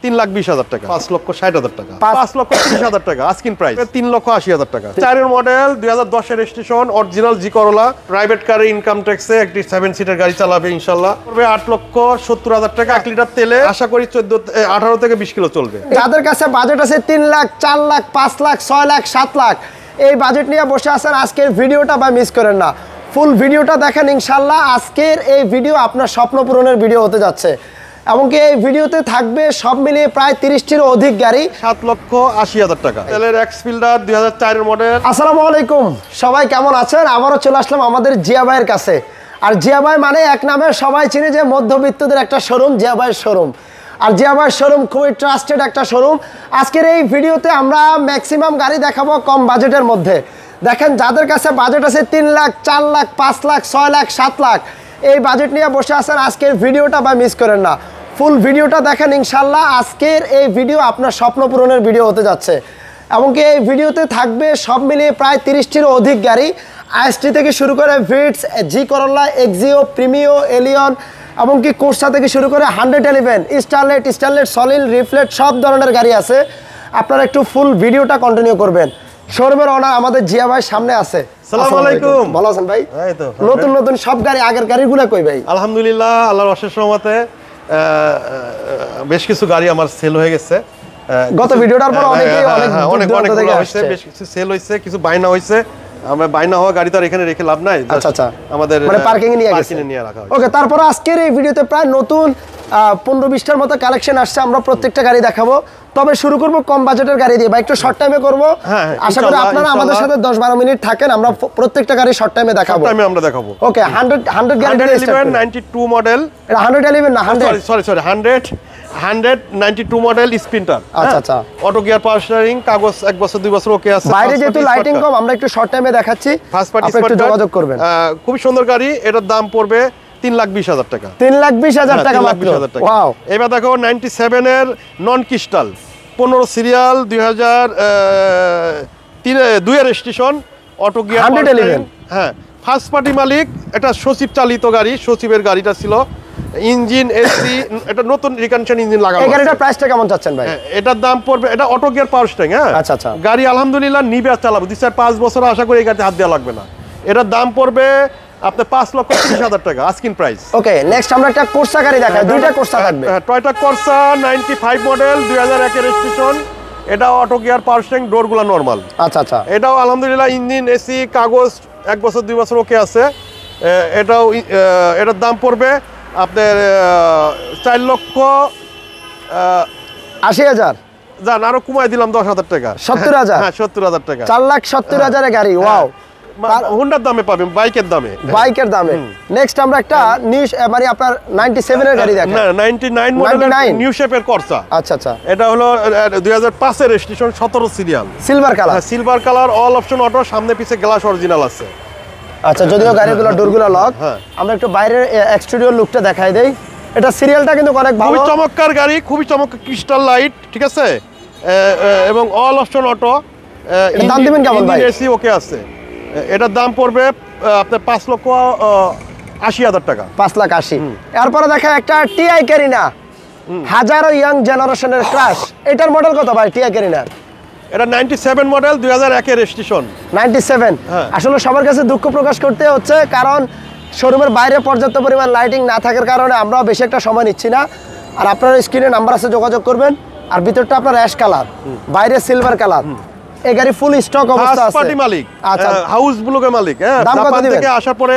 3,20,000 টাকা, 5,60,000 টাকা, 5,30,000 টাকা আস্কিং প্রাইস, 3,80,000 টাকা। 4 মডেল 2010 এর রেজিস্ট্রেশন, অরিজিনাল জি করোলা, প্রাইভেট কারে ইনকাম ট্যাক্সে একটি 7 সিটার গাড়ি চালাবে ইনশাআল্লাহ। পড়বে 8,70,000 টাকা। 1 লিটার তেলে আশা করি 18 থেকে 20 কিলো চলবে। যাদের কাছে বাজেট আছে 3 লাখ, 4 লাখ, 5 লাখ, 6 লাখ, 7 লাখ, এই বাজেট নিয়ে বসে আছেন, আজকের ভিডিওটা বা মিস করেন না, ফুল ভিডিওটা দেখেন ইনশাআল্লাহ। আজকের এই ভিডিও আপনার স্বপ্ন পূরণের ভিডিও হতে যাচ্ছে। এমনকি এই ভিডিওতে থাকবে সব মিলিয়ে প্রায় 30টির অধিক গাড়ি। 7,80,000 টাকা। তেলের এক্সফিল্ডার 2004 এর মডেল। আসসালামু আলাইকুম, সবাই কেমন আছেন? আবারও চলে আসলাম আমাদের জিয়া ভাইয়ের কাছে। আর জিয়া ভাই মানে এক নামে সবাই চিনে যে মধ্যবিত্তদের একটা শোরুম, জিয়া ভাইয়ের শোরুম। আর জিয়া ভাইয়ের শোরুম খুবই ট্রাস্টেড একটা শোরুম। আজকের এই ভিডিওতে আমরা ম্যাক্সিমাম গাড়ি দেখাবো কম বাজেটের মধ্যে। দেখেন যাদের কাছে বাজেট আছে 3 লাখ, 4 লাখ, 5 লাখ, 6 লাখ, 7 লাখ, এই বাজেট নিয়ে বসে আছেন, আজকের ভিডিওটা বা মিস করেন না, ফুল ভিডিওটা দেখেন ইনশাআল্লাহ। আজকের এই ভিডিও আপনার স্বপ্ন পূরণের ভিডিও হতে যাচ্ছে। এমনকি এই ভিডিওতে থাকবে সব মিলিয়ে প্রায় 30টির অধিক গাড়ি, আইএসটি থেকে শুরু করে ভিটস, জি করোলা, এক্সিও, প্রিমিও, এলিয়ন, এমনকি কোর্সা থেকে শুরু করে 111, স্টারলেট, সলিড, রিফ্লেট, সব ধরনের গাড়ি আছে। আপনারা একটু ফুল ভিডিওটা কন্টিনিউ করবেন। শোরুমের ওনার আমাদের জিয়া ভাই সামনে আছে। আসসালামু আলাইকুম। ভালো আছেন ভাই? এই তো নতুন নতুন সব গাড়ি, আগের গাড়িগুলো কই ভাই? আলহামদুলিল্লাহ, আল্লাহর অশেষ রহমতে বেশ কিছু গাড়ি আমার সেল হয়ে গেছে। গত ভিডিওটার পর অনেক হয়েছে, বেশ কিছু সেল হয়েছে, কিছু বাইনা হয়েছে। আমরা বাইনা হওয়া গাড়ি তো আর এখানে রেখে লাভ নাই। আচ্ছা, আমাদের মানে পার্কিং এ নিয়ে রাখা হয়েছে। ওকে, তারপর আজকের এই ভিডিওতে প্রায় নতুন 15-20টার মতো কালেকশন আসছে। আমরা প্রত্যেকটা গাড়ি দেখাবো, তবে শুরু করব কম বাজেটের গাড়ি দিয়ে। বা একটু শর্ট টাইমে করব। আশা করি আপনারা আমাদের সাথে 10-12 মিনিট থাকেন। আমরা প্রত্যেকটা গাড়ি শর্ট টাইমে দেখাবো। আমরা দেখাবো। ওকে, 100 গাড়ি 92 মডেল। এটা 111 না, 100 সরি 192 মডেল স্পিন্টার। আচ্ছা, অটো গিয়ার, পাওয়ার স্টিয়ারিং, কাগজ 1 বছর 2 বছর ওকে আছে। বাইরে যেহেতু লাইটিং কম, আমরা একটু শর্ট টাইমে দেখাচ্ছি, আপনি একটু যোগাযোগ করবেন। খুব সুন্দর গাড়ি। এটার দাম পড়বে 3,20,000 টাকা। 3,20,000 টাকা মাত্র। ওয়াও। এবার দেখো 97 এর নন ক্রিস্টাল, 15 সিরিয়াল, 2002 এর রেজিস্ট্রেশন, অটো গিয়ার, 111। হ্যাঁ, ফার্স্ট পার্টি মালিক। এটা সচিব চালিত গাড়ি, সচিবের গাড়িটা ছিল। ইঞ্জিন এসি, এটা নতুন রিকন্ডিশন ইঞ্জিন লাগানো। এই গাড়িটার প্রাইসটা কেমন চাচ্ছেন ভাই? এটার দাম পড়বে, এটা অটো গিয়ার, পাওয়ার স্টিয়ারিং। হ্যাঁ, আচ্ছা, গাড়ি আলহামদুলিল্লাহ নিবে আর চালাবো 2-5 বছর, আশা করি এই গাড়িতে হাত দেওয়া লাগবে না। এটার দাম পড়বে আপনার 5,30,000 টাকা আস্কিং প্রাইস। ওকে, নেক্সট আমরা একটা কোর্সা গাড়ি দেখাই। দুইটা কোর্সা থাকবে। টয়োটা কর্সা 95 মডেল, 2001 এর রেজিস্ট্রেশন। এটা অটো গিয়ার, পাওয়ার স্টিয়ারিং, ডোরগুলো নরমাল। আচ্ছা, এটাও আলহামদুলিল্লাহ ইঞ্জিন, এসি, কাগজ 1 বছর 2 বছর ওকে আছে। এটার দাম পড়বে আপনার 4,80,000। যান আরো কমাই দিলাম 10,000 টাকা। 70,000? হ্যাঁ, 70,000 টাকা। 4,70,000 এর গাড়ি। ওয়াও। হোন্ডার দামে পাবেন, বাইকের দামে। নেক্সট আমরা একটা নিউ, মানে আপনার 97 এর গাড়ি দেখাই। না, 99 মডেল নিউ শেপের কর্সা। আচ্ছা, এটা হলো 2005 এর registration, 17 serial, silver colour. Silver colour, all option auto, সামনে পিছে গ্লাস অরিজিনাল আছে। আচ্ছা, যদিও গাড়িগুলো ডোরগুলো লক। আমরা একটু বাইরের এক্সটেরিয়র লুকটা দেখাই দেই। এটা সিরিয়ালটা কিন্তু অনেক ভালো, খুবই চমৎকার গাড়ি, খুবই চমৎকার ক্রিস্টাল লাইট, ঠিক আছে, এবং অল অপশন অটো। দাম দিবেন কেমন ভাই? এসি ওকে আছে। এটার দাম পড়বে আপনার 5,80,000 টাকা। 5,80,000। এরপরে দেখা একটা টিআই ক্যারিনা, হাজারো ইয়াং জেনারেশনের ক্রাশ। এটার মডেল কত ভাই টিআই ক্যারিনার? এটা 97 মডেল, 2001 এর রেজিস্ট্রেশন। 97। আসলে সবার কাছে দুঃখ প্রকাশ করতে হচ্ছে, কারণ শোরুমের বাইরে পর্যাপ্ত পরিমাণ লাইটিং না থাকার কারণে আমরাও বেশি একটা সময় নিচ্ছি না। আর আপনার স্ক্রিনে নাম্বার আছে, যোগাযোগ করবেন। আর ভিতরটা আপনার অ্যাশ কালার, বাইরে সিলভার কালার। এই গাড়ি ফুল স্টক অবস্থা আছে। পার্টি মালিক, আচ্ছা, হাউস ব্লকের মালিক। জাপান থেকে আসার পরে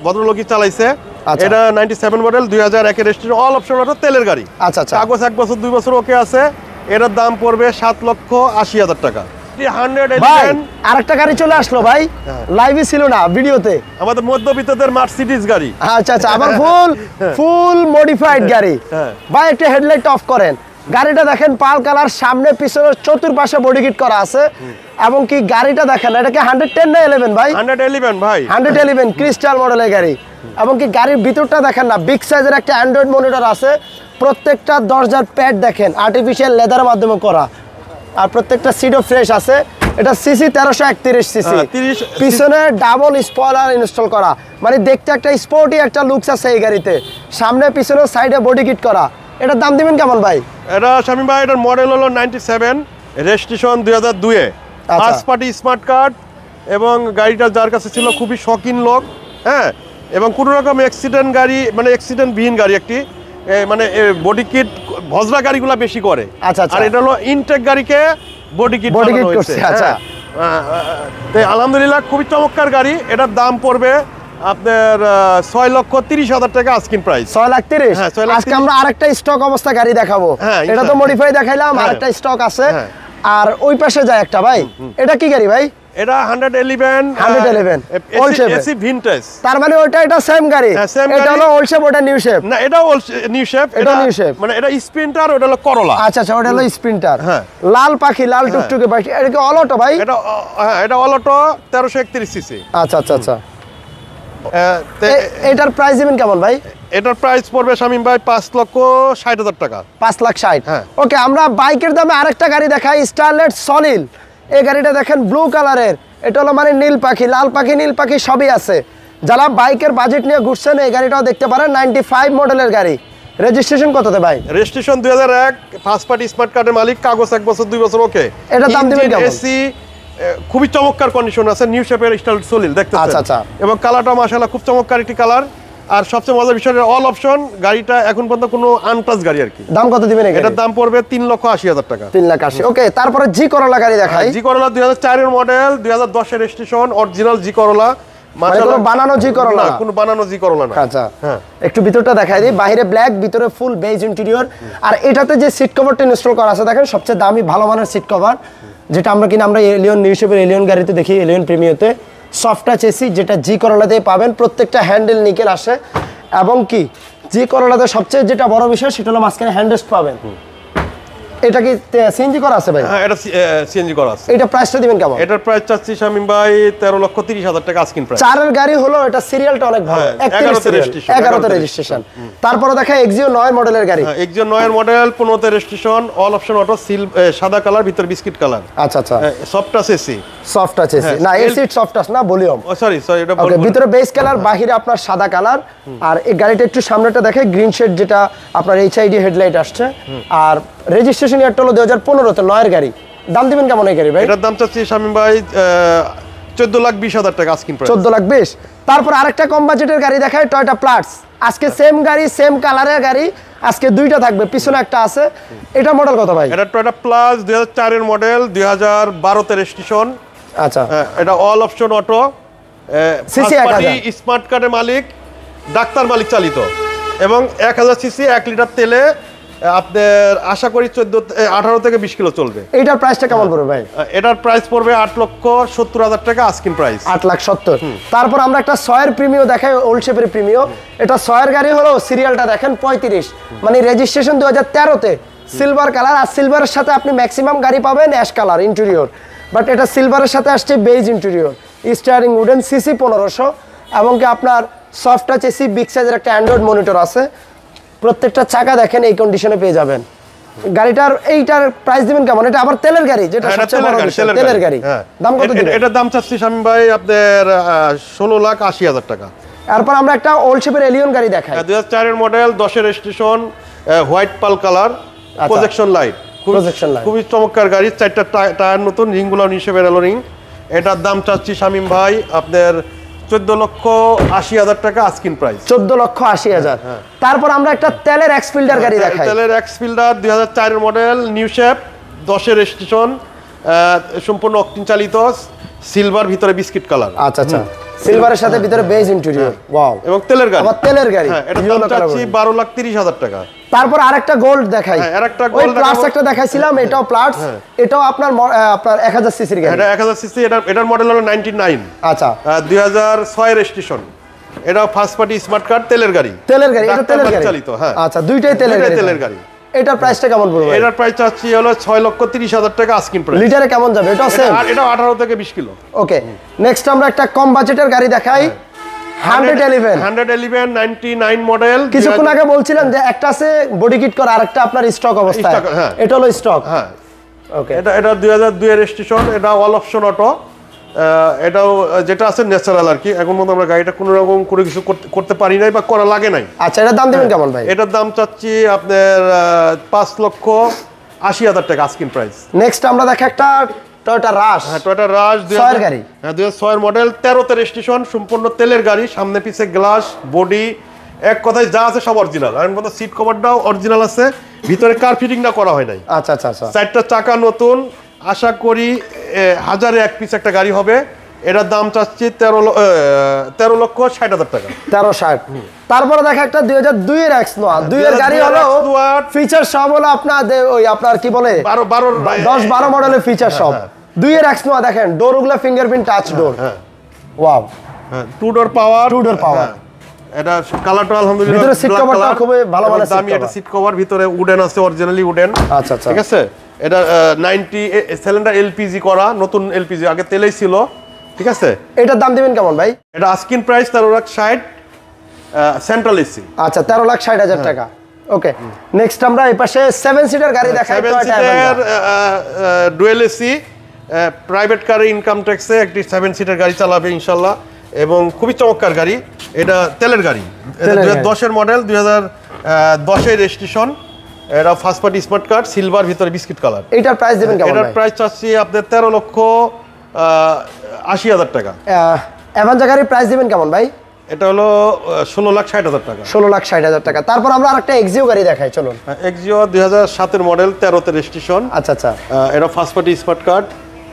ভদ্রলোকই চালাইছে। এটা 97 মডেল, 2001 এর রেজিস্ট্রেশন, অল অপশন অটো, তেলের গাড়ি। আচ্ছা, কাগজ 1 বছর 2 বছর ওকে আছে। এটার দাম পড়বে 7,80,000 টাকা। আরেকটা গাড়ি চলে আসলো ভাই, লাইভই ছিল না ভিডিওতে, আমাদের মধ্যবিত্তদের মার্সিডিজ গাড়ি। আচ্ছা, আবার ফুল মডিফাইড গাড়ি। ভাই একটু হেডলাইট অফ করেন। গাড়িটা দেখেন পাল কালার, সামনে পিছনে চতুর্পাশে বডি কিট করা আছে। এবং কি গাড়িটা দেখেন, এটা কি 110 না 11 ভাই? 111 ভাই, 111 ক্রিস্টাল মডেলের গাড়ি। এবং কি গাড়ির ভিতরটা দেখেন না, বিগ সাইজের একটা অ্যান্ড্রয়েড মনিটর আছে। প্রত্যেকটা দরজার প্যাড দেখেন আর্টিফিশিয়াল লেদারের মাধ্যমে করা। আর প্রত্যেকটা সিটও ফ্রেশ আছে। এটা সিসি 1331 সিসি, পিছনে ডাবল স্পয়লার ইনস্টল করা, মানে দেখতে একটা স্পোর্টি একটা লুকস আছে এই গাড়িতে। সামনে পিছনে সাইডে বডি কিট করা। এটার দাম দিবেন কেমন ভাই? এটা শামীম ভাই, এটার মডেল হলো 97, registration 2002 first party smart card, এবং গাড়িটা যার কাছে ছিল খুবই শৌখিন লোক, হ্যাঁ, এবং কোনো রকম অ্যাক্সিডেন্ট গাড়ি, মানে অ্যাক্সিডেন্টবিহীন গাড়ি একটি, মানে বডি কিট ভজরা গাড়িগুলো বেশি করে। আচ্ছা, আচ্ছা। আর এটা হলো ইনটেক গাড়িকে বডি কিট করছে, আচ্ছা। আলহামদুলিল্লাহ খুবই চমৎকার গাড়ি। এটার দাম পড়বে আপনার 6,30,000 টাকা আস্কিং প্রাইস। 6,30,000। হ্যাঁ, 6,30,000। আজকে আমরা আরেকটা স্টক অবস্থা গাড়ি দেখাবো। হ্যাঁ, এটা তো মডিফাই দেখাইলাম, আরেকটা স্টক আছে। হ্যাঁ। আর ওই পাশে যায় একটা ভাই, এটা কি গাড়ি ভাই? এটা 111 ওল্ড শেপ এসি ভিনটেজ। তার মানে এটা সেম গাড়ি। হ্যাঁ, same এটা গাড়ি। হলো ওল্ড শেপ, ওটা নিউ শেপ। না, এটা নিউ শেপ। এটা new shape। মানে এটা স্প্রিন্টার, ওটা হলো করলা। আচ্ছা আচ্ছা, ওটা হলো স্প্রিন্টার। হ্যাঁ। লাল পাখি, লাল টুকটুকে পাখি। এটা কি অলোটো ভাই? এটা হ্যাঁ, এটা অলোটো 1331 সিসি। আচ্ছা আচ্ছা আচ্ছা। এটার প্রাইস দিবেন কেমন ভাই? এটার প্রাইস পড়বে শামীম ভাই 5,60,000 টাকা। 5,60,000। হ্যাঁ। ওকে, আমরা বাইকের দামে আরেকটা গাড়ি দেখাই, স্টারলেট সলিল। এই গাড়িটা দেখেন ব্লু কালারের, এটা হলো মানে নীল পাখি, লাল পাখি, নীল পাখি সবই আছে। যারা বাইকের বাজেট নিয়ে ঘুরছেন এই গাড়িটাও দেখতে পারেন। 95 মডেলের গাড়ি। রেজিস্ট্রেশন কততে ভাই? রেজিস্ট্রেশন 2001, ফার্স্ট পার্টি স্মার্ট কার্ডের মালিক, কাগজ 1 বছর 2 বছর ওকে। এটার দাম দিবেন কেমন? এসি খুবই চমৎকার কন্ডিশন আছে, নিউ শেপের স্টাইল সলিল দেখতেছেন। আচ্ছা, আচ্ছা। এবং কালারটা মাশাআল্লাহ খুব চমৎকার একটি কালার। আর সবচেয়ে মজার বিষয়, অল অপশন গাড়িটা এখন পর্যন্ত কোনো আনটাচ গাড়ি আর কি। দাম কত দিবেন? এটার দাম পড়বে 3,80,000 টাকা। 3,80,000। ওকে, তারপরে জি করলা গাড়ি দেখাই। জি করলা 2004 এর মডেল, 2010 এর রেজিস্ট্রেশন, অরিজিনাল জি করলা। মানে কোনো বানানো জি করলা না, কোনো বানানো জি করলা না। আচ্ছা, হ্যাঁ। একটু ভিতরটা দেখাই দিই। বাইরে ব্ল্যাক, ভিতরে ফুল বেজ ইন্টেরিয়র। আর এটাতে যে সিট কভারটা ইনস্টল করা আছে দেখেন, সবচেয়ে দামি ভালো মানের সিট কভার, যেটা আমরা এলিয়ন নিউ শেপের এলিয়ন গাড়িতে দেখি, এলিয়ন প্রিমিয়াতে। সফট টাচ এসি, যেটা জি করলাতে পাবেন। প্রত্যেকটা হ্যান্ডেল নিকেল আসে, এবং কি জি করলাতে সবচেয়ে যেটা বড় বিষয় সেটা হলো মাঝখানে হ্যান্ডরেস্ট পাবেন। এটা কি সিএনজি করা আছে ভাই? হ্যাঁ, এটা সিএনজি করা আছে। এটা প্রাইসটা দিবেন কেমন? এটার প্রাইস চাচ্ছি শামীম ভাই 13,30,000 টাকা আস্কিং প্রাইস। চারের গাড়ি হলো, এটা সিরিয়ালটা অনেক ভালো। 11তে রেজিস্ট্রেশন। তারপরে দেখা এক্সিও 9 মডেলের গাড়ি। এক্সিও 9 এর মডেল, 15তে রেজিস্ট্রেশন, অল অপশন অটো, সাদা কালার, ভিতর বিস্কিট কালার। আচ্ছা আচ্ছা। Soft touch AC. Soft touch AC না, এসি সফট টাচ না, ভলিউম। ও সরি, এটা ওকে, ভিতরে বেস কালার, বাহিরে আপনার সাদা কালার। আর এই গাড়িটা একটু সামনেটা দেখে গ্রিন শেড, যেটা আপনার এইচআইডি হেডলাইট আসছে। আর রেজিস্ট্রেশন ইয়ারটা হলো 2015তে, 9 এর গাড়ি। দাম দিবেন কেমন এই গাড়ি ভাই? এটার দাম চাচ্ছি শামীম ভাই 14,20,000 টাকা আস্কিং প্রাইস। 14,20,000। তারপর আরেকটা কম বাজেটের গাড়ি দেখায়, টয়োটা প্লাস। আজকে সেম গাড়ি, সেম কালারের গাড়ি, আজকে দুইটা থাকবে, পিছনে একটা আছে। এটা মডেল কত ভাই? এটা টয়োটা প্লাস 2004 এর মডেল, 2012তে রেজিস্ট্রেশন। আচ্ছা, এটা all option auto, CC 1000, smart কার্ডের মালিক, ডাক্তার মালিক চালিত, এবং 1000 সিসি, 1 লিটার তেলে আপনার আশা করি 18 থেকে 20 কিলো চলবে। এইটার প্রাইসটা কেমন পড়বে ভাই? এটার প্রাইস পড়বে 8,70,000 টাকা আস্কিং প্রাইস। 8,70,000। তারপর আমরা একটা 6 প্রিমিও দেখাই, ওল্ড শেপের প্রিমিও। এটা 6 গাড়ি হলো, সিরিয়ালটা দেখেন 35, মানে রেজিস্ট্রেশন 2013তে, সিলভার কালার। আর সিলভারের সাথে আপনি ম্যাক্সিমাম গাড়ি পাবেন অ্যাশ কালার ইন্টেরিয়র, বাট এটা সিলভারের সাথে আসছে beige interior, steering wooden, CC 1500, এবং কি আপনার সফট টাচ এসি, বিগ সাইজের একটা অ্যান্ড্রয়েড মনিটর আছে। প্রত্যেকটা চাকা দেখেন এই কন্ডিশনে পেয়ে যাবেন। গাড়িটার এইটার প্রাইস দিবেন কেমন? এটা আবার তেলের গাড়ি, যেটা সবচেয়ে বড় বিষয়, তেলের গাড়ি। দাম কত দিবেন? এটার দাম চাচ্ছি শামীম ভাই আপনার 16,80,000 টাকা। তারপর আমরা একটা ওল্ড শেপের এলিয়ন গাড়ি দেখাই। 2004 এর মডেল, 10 এর রেজিস্ট্রেশন, হোয়াইট পাল কালার, প্রজেকশন লাইট, খুবই চমৎকার গাড়ি। 4টা টায়ার নতুন, রিংগুলো নিশেপের এলো রিং। এটার দাম চাচ্ছি শামীম ভাই আপনার 14,80,000 টাকা আস্কিং প্রাইস। 14,80,000। তারপর আমরা একটা তেলের এক্স ফিল্ডার গাড়ি দেখাই। তেলের এক্স ফিল্ডার 2004 এর মডেল, নিউ শেপ, 10 এর রেজিস্ট্রেশন, সম্পূর্ণ অকটেন চালিত, সিলভার, ভিতরে বিস্কিট কালার। আচ্ছা আচ্ছা, সিলভারের সাথে ভিতরে বেজ ইন্টেরিয়র। ওয়াও, এবং তেলের গাড়ি। আবার তেলের গাড়ি। হ্যাঁ, এটা দাম চাচ্ছি 12,30,000 টাকা। তারপর আরেকটা গোল্ড দেখাই। হ্যাঁ, আরেকটা গোল্ড প্লাস একটা দেখাইছিলাম, এটাও প্লাস। এটাও আপনার 1000 সিসির গাড়ি। এটা 1000 সিসি, এটার মডেল হলো 99। আচ্ছা, 2006 রেজিস্ট্রেশন। এটা ফার্স্ট পার্টি স্মার্ট কার্ড, তেলের গাড়ি। তেলের গাড়ি, এটা তেলের গাড়ি চালিত। হ্যাঁ, আচ্ছা, দুইটাই তেলের গাড়ি। এটার প্রাইসটা কেমন পড়বে? এটার প্রাইস চাচ্ছি হলো 6,30,000 টাকা আস্কিং প্রাইস। লিটারে কেমন যাবে? এটাও সেম। এটা 18 থেকে 20 কিলো। ওকে, নেক্সট আমরা একটা কম বাজেটের গাড়ি দেখাই। 111 99 মডেল। কিছুক্ষণ আগে বলছিলাম যে একটা আছে বডি কিট করা, আরেকটা আপনার স্টক অবস্থায়। এটা হলো স্টক। হ্যাঁ, ওকে, এটা 2002 এর রেজিস্ট্রেশন, এটা অল অপশন অটো, এটাও যেটা আছে ন্যাচারাল আর কি, এখন মতো আমরা গাড়িটা কোনো রকম করে কিছু করতে পারি নাই বা করা লাগে নাই। আচ্ছা, এটার দাম দিবেন কেমন ভাই? এটার দাম চাচ্ছি আপনার 5,80,000 টাকা আস্কিং প্রাইস। নেক্সট আমরা দেখি একটা টয়োটা রাশ। হ্যাঁ, টয়োটা রাশ 2000 গাড়ি। হ্যাঁ, 2006 এর মডেল, 13তে রেজিস্ট্রেশন, সম্পূর্ণ তেলের গাড়ি, সামনে পিছে গ্লাস, বডি, এক কথায় যা আছে সব অরিজিনাল। আর মতো সিট কভারটাও অরিজিনাল আছে, ভিতরে কার ফিটিংটা করা হয় নাই। আচ্ছা আচ্ছা আচ্ছা। চারটা চাকা নতুন, আশা করি 1000-এ এক পিস একটা গাড়ি হবে। এটার দাম চাচ্ছি 13,60,000 টাকা। 1360। তারপরে দেখা একটা 2002 এর এক্স নোয়া, 2 এর গাড়ি হলো, ফিচার সব হলো আপনাদের ওই আপনার কি বলে 10-12 মডেলের ফিচার সব। 2 এর এক্স নোয়া দেখেন, ডোরগুলো ফিঙ্গারপ্রিন্ট টাচ ডোর। ওয়াও, হ্যাঁ, 2 ডোর পাওয়ার, 2 ডোর পাওয়ার। এটা কালারটা আলহামদুলিল্লাহ, ভিতরে সিট কভারটা খুব ভালো ভালো সিট দামি, এটা সিট কভার, ভিতরে উডেন আছে, অরিজিনালি উডেন। আচ্ছা আচ্ছা, ঠিক আছে। এটা 90 সিলিন্ডার এলপিজি করা, নতুন এলপিজি, আগে তেলেই ছিল। ঠিক আছে। এটার দাম দিবেন কেমন ভাই? এটা আস্কিং প্রাইস 13,60,000, সেন্ট্রাল এসি। আচ্ছা, 13,60,000 টাকা। ওকে, নেক্সট আমরা এই পাশে 7 সিটার গাড়ি দেখাই। 7 সিটার ডুয়েল এসি, প্রাইভেট কারে ইনকাম ট্যাক্সে একটি 7 সিটার গাড়ি চালাবে ইনশাআল্লাহ, এবং খুবই চমৎকার গাড়ি। এটা তেলের গাড়ি, 2010 এর মডেল, 2010 এর রেজিস্ট্রেশন। এটা first party smart card, silver, ভিতরে বিস্কিট কালার। এটার প্রাইস দিবেন কেমন ভাই? এটার প্রাইস চাচ্ছি আপনাদের 13,80,000 টাকা। অ্যাভাঞ্জা গাড়ির প্রাইস দিবেন কেমন ভাই? এটা হলো 16,60,000 টাকা। 16,60,000 টাকা। তারপর আমরা আরেকটা এক্সিও গাড়ি দেখাই, চলুন। এক্সিও 2007 এর মডেল, 13তে রেজিস্ট্রেশন। আচ্ছা আচ্ছা। এটা ফার্স্ট পার্টি স্মার্ট কার্ড,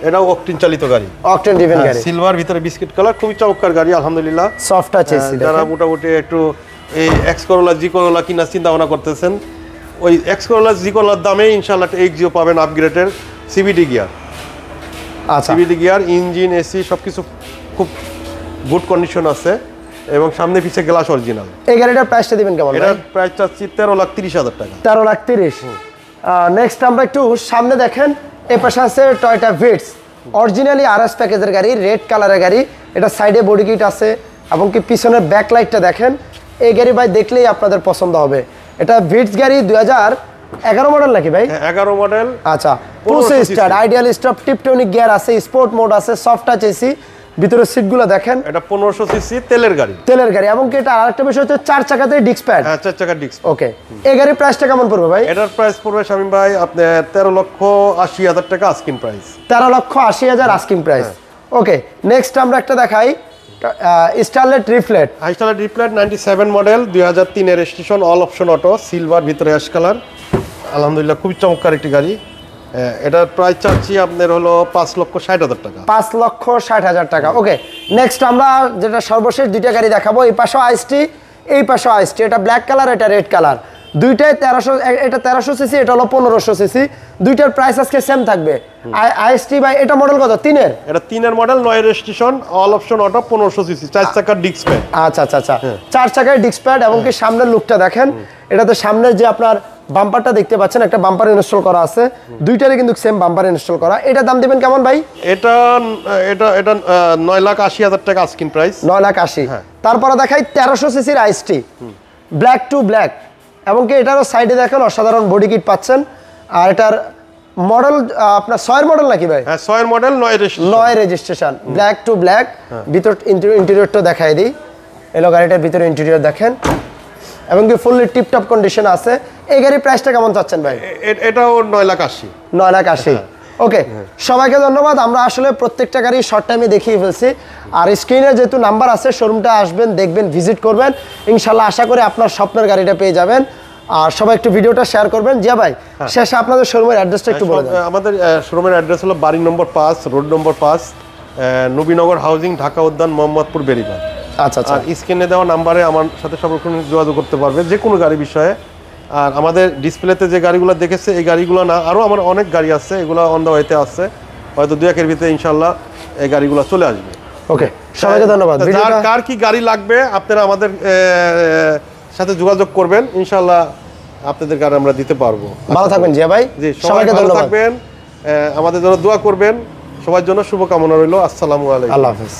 এটাও অকটেন চালিত গাড়ি, অকটেন ড্রিভেন গাড়ি, সিলভার, ভিতরে বিস্কিট কালার, খুবই চমৎকার গাড়ি আলহামদুলিল্লাহ। Soft touch AC. যারা মোটামুটি একটু এই এক্স করোলা, জি করোলা কিনার চিন্তা ভাবনা করতেছেন, ওই এক্স করোলা, জি করোলার দামে ইনশাআল্লাহ এক্সিও পাবেন আপগ্রেডের, সিবিডি গিয়ার। আচ্ছা, সিবিডি গিয়ার, ইঞ্জিন, এসি সবকিছু খুব গুড কন্ডিশন আছে, এবং সামনে পিছে গ্লাস অরিজিনাল। এই গাড়িটার প্রাইসটা দিবেন কেমন? এটার প্রাইস চাচ্ছি 13,30,000 টাকা। 13,30,000। নেক্সট আমরা একটু সামনে দেখেন, এই পাশে আছে টয়োটা ভিটস, অরিজিনালি আরএস প্যাকেজের গাড়ি, রেড কালারের গাড়ি। এটা সাইডে বডি কিট আছে, এবং কি পিছনের ব্যাকলাইটটা দেখেন। এই গাড়ি ভাই দেখলেই আপনাদের পছন্দ হবে। এটা ভিটস গাড়ি 2011 মডেল নাকি ভাই? 11 মডেল। আচ্ছা, push start, ideal start, Tiptronic gear আছে, স্পোর্ট মোড আছে, সফট টাচ এসি, ভিতরে সিটগুলো দেখেন। এটা 1500 সিসি তেলের গাড়ি। তেলের গাড়ি, এবং কি এটা আরেকটা বিষয় হচ্ছে 4 চাকাতে ডিস্ক প্যাড। হ্যাঁ, 4 চাকার ডিস্ক। ওকে, এই গাড়ির প্রাইসটা কেমন পড়বে ভাই? এটার প্রাইস পড়বে শামীম ভাই আপনার 13,80,000 টাকা asking price. 13,80,000 asking price. Okay, next আমরা একটা দেখাই, Starlet Reflet. Starlet Reflet 97 model, 2003 এর registration, all option auto, silver, ভিতরে অ্যাশ কালার, আলহামদুলিল্লাহ খুবই চমৎকার একটি গাড়ি। এটার প্রাইস চাচ্ছি আপনার হলো 5,60,000 টাকা। 5,60,000 টাকা। ওকে, নেক্সট আমরা যেটা সর্বশেষ দুইটা গাড়ি দেখাবো, এই পাশেও আইসটি, এই পাশেও আইসটি। এটা ব্ল্যাক কালার, এটা রেড কালার, দুইটাই 1300, এটা 1300 সিসি, এটা হলো 1500 সিসি। দুইটার প্রাইস আজকে সেম থাকবে। আইসটি ভাই, এটা মডেল কত? 3 এর? এটা 3 এর model, 9 registration, all option auto, 1500 CC, 4 চাকার ডিস্ক প্যাড। আচ্ছা আচ্ছা আচ্ছা, 4 চাকার ডিস্ক প্যাড, এবং কি সামনের লুকটা দেখেন। এটাতে সামনের যে আপনার বাম্পারটা দেখতে পাচ্ছেন, একটা বাম্পার ইনস্টল করা আছে, দুইটারই কিন্তু সেম বাম্পার ইনস্টল করা। এটা দাম দিবেন কেমন ভাই? এটা এটা এটা 9,80,000 টাকা আস্কিং প্রাইস। 9,80,000। তারপরে দেখাই 1300 সিসির আইসটি, ব্ল্যাক টু ব্ল্যাক, এবং কি এটারও সাইডে দেখেন অসাধারণ বডি কিট পাচ্ছেন। আর এটার মডেল আপনার 6 এর মডেল নাকি ভাই? হ্যাঁ, 6 এর model, 9 registration, black to black. ভিতর ইন্টেরিয়রটা দেখাই দিই, এলো গাড়িটার ভিতরে ইন্টেরিয়র দেখেন, এবং কি ফুললি টিপটপ কন্ডিশন আছে। এই গাড়ির প্রাইসটা কেমন চাচ্ছেন ভাই? এটাও 9,80,000। 9,80,000। ওকে, সবাইকে ধন্যবাদ। আমরা আসলে প্রত্যেকটা গাড়ি শর্ট টাইমে দেখিয়ে ফেলছি। আর স্ক্রিনে যেহেতু নাম্বার আছে, শোরুমটা আসবেন, দেখবেন, ভিজিট করবেন, ইনশাল্লাহ আশা করি আপনার স্বপ্নের গাড়িটা পেয়ে যাবেন। আর সবাই একটু ভিডিওটা শেয়ার করবেন। জিয়া ভাই, শেষে আপনাদের শোরুমের অ্যাড্রেসটা একটু বলে দেন। আমাদের শোরুমের অ্যাড্রেস হলো বাড়ি নম্বর 5, road number 5, Nabinagar housing, Dhaka উদ্যান, মোহাম্মদপুর, বেরিবাঁধ। আচ্ছা আচ্ছা। আর স্ক্রিনে দেওয়া নাম্বারে আমার সাথে সর্বক্ষণ যোগাযোগ করতে পারবে যে কোনো গাড়ি বিষয়ে। আর আমাদের ডিসপ্লেতে যে গাড়িগুলো দেখেছে, এই গাড়িগুলো না, আরও আমার অনেক গাড়ি আছে, এগুলো অন দ্য ওয়েতে আছে, হয়তো 2-1 ভিতরে ইনশাল্লাহ এই গাড়িগুলো চলে আসবে। ওকে, সবাইকে ধন্যবাদ। কার কি গাড়ি লাগবে আপনারা আমাদের সাথে যোগাযোগ করবেন, ইনশাল্লাহ আপনাদের গাড়ি আমরা দিতে পারবো। ভালো থাকবেন জিয়া ভাই, জি, সবাইকে ভালো ধন্যবাদ। থাকবেন, আমাদের জন্য দোয়া করবেন, সবার জন্য শুভকামনা রইল। আসসালামু আলাইকুম। আল্লাহ হাফেজ।